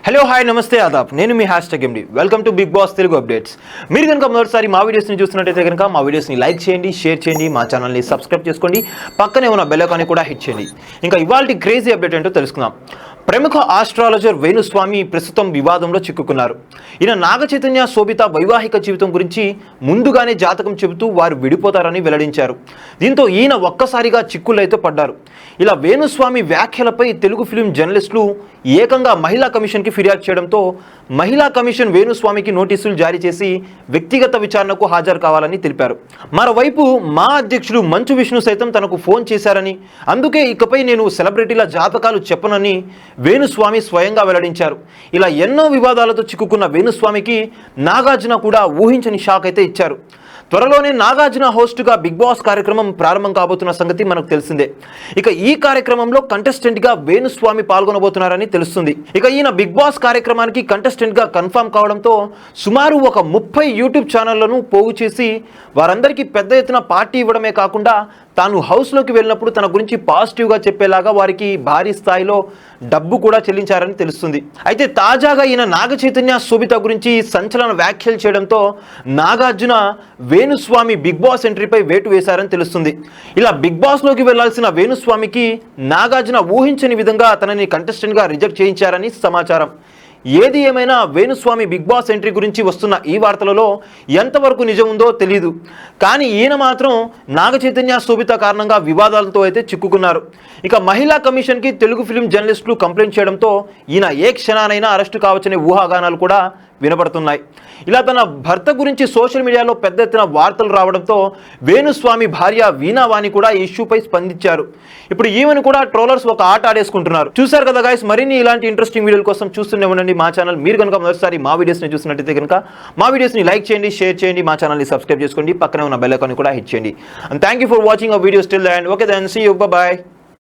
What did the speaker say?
Hello hi నమస్తే ఆదాబ్ నేను మీ #MD welcome to Bigg Boss Telugu updates. మీరు కనుక మొదటిసారి మా వీడియోస్ని చూస్తున్నట్టయితే కనుక మా వీడియోస్ని లైక్ చేయండి, షేర్ చేయండి, మా ఛానల్ని సబ్స్క్రైబ్ చేసుకోండి, పక్కనే ఉన్న బెల్ ఐకాన్ని కూడా హిట్ చేయండి. ఇంకా ఇవాల్టి క్రేజీ అప్డేట్ ఏంటో తెలుసుకుందాం. ప్రముఖ ఆస్ట్రాలజర్ వేణుస్వామి ప్రస్తుతం వివాదంలో చిక్కుకున్నారు. ఈయన నాగచైతన్య శోభిత వైవాహిక జీవితం గురించి ముందుగానే జాతకం చెబుతూ వారు విడిపోతారని వెల్లడించారు. దీంతో ఈయన ఒక్కసారిగా చిక్కులైతే పడ్డారు. ఇలా వేణుస్వామి వ్యాఖ్యలపై తెలుగు ఫిలిం జర్నలిస్టులు ఏకంగా మహిళా కమిషన్కి ఫిర్యాదు చేయడంతో మహిళా కమిషన్ వేణుస్వామికి నోటీసులు జారీ చేసి వ్యక్తిగత విచారణకు హాజరు కావాలని తెలిపారు. మరోవైపు మా అధ్యక్షుడు మంచు విష్ణు సైతం తనకు ఫోన్ చేశారని, అందుకే ఇకపై నేను సెలబ్రిటీల జాతకాలు చెప్పనని వేణుస్వామి స్వయంగా వెల్లడించారు. ఇలా ఎన్నో వివాదాలతో చిక్కుకున్న వేణుస్వామికి నాగార్జున కూడా ఊహించని షాక్ అయితే ఇచ్చారు. త్వరలోనే నాగార్జున హోస్ట్గా బిగ్ బాస్ కార్యక్రమం ప్రారంభం కాబోతున్న సంగతి మనకు తెలిసిందే. ఇక ఈ కార్యక్రమంలో కంటెస్టెంట్గా వేణుస్వామి పాల్గొనబోతున్నారని తెలుస్తుంది. ఇక ఈయన బిగ్ బాస్ కార్యక్రమానికి కంటెస్టెంట్గా కన్ఫర్మ్ కావడంతో సుమారు ఒక 30 యూట్యూబ్ ఛానళ్లను పోగు చేసి వారందరికీ పెద్ద ఎత్తున పార్టీ ఇవ్వడమే కాకుండా తాను హౌస్లోకి వెళ్ళినప్పుడు తన గురించి పాజిటివ్గా చెప్పేలాగా వారికి భారీ స్థాయిలో డబ్బు కూడా చెల్లించారని తెలుస్తుంది. అయితే తాజాగా ఈయన నాగచైతన్య శోభిత గురించి సంచలన వ్యాఖ్యలు చేయడంతో నాగార్జున వేణుస్వామి బిగ్ బాస్ ఎంట్రీపై వేటు వేశారని తెలుస్తుంది. ఇలా బిగ్ బాస్లోకి వెళ్లాల్సిన వేణుస్వామికి నాగార్జున ఊహించని విధంగా తనని కంటెస్టెంట్గా రిజెక్ట్ చేయించారని సమాచారం. ఏది ఏమైనా వేణుస్వామి బిగ్ బాస్ ఎంట్రీ గురించి వస్తున్న ఈ వార్తలలో ఎంతవరకు నిజం ఉందో తెలియదు. కానీ ఈయన మాత్రం నాగచైతన్య శోభిత కారణంగా వివాదాలతో అయితే చిక్కుకున్నారు. ఇక మహిళా కమిషన్కి తెలుగు ఫిలిం జర్నలిస్టులు కంప్లైంట్ చేయడంతో ఈయన ఏ క్షణానైనా అరెస్టు కావచ్చనే ఊహాగానాలు కూడా వినపడుతున్నాయి. ఇలా తన భర్త గురించి సోషల్ మీడియాలో పెద్ద ఎత్తున వార్తలు రావడంతో వేణుస్వామి భార్య వీణావాణి కూడా ఈ ఇష్యూపై స్పందించారు. ఇప్పుడు ఈమెను కూడా ట్రోలర్స్ ఒక ఆట ఆడేసుకుంటున్నారు. చూశారు కదా గైస్, మరిన్ని ఇలాంటి ఇంట్రెస్టింగ్ వీడియోల కోసం చూస్తూనే ఉండండి మా ఛానల్. మీరు కనుక మొదటిసారి మా వీడియోస్ని చూసినట్టయితే కనుక మా వీడియోస్ని లైక్ చేయండి, షేర్ చేయండి, మా ఛానల్ని సబ్స్క్రైబ్ చేసుకోండి, పక్కనే ఉన్న బెల్ ఐకాన్ కూడా హిట్ చేయండి. And thank you for watching our videos till the end. Okay then, see you, by.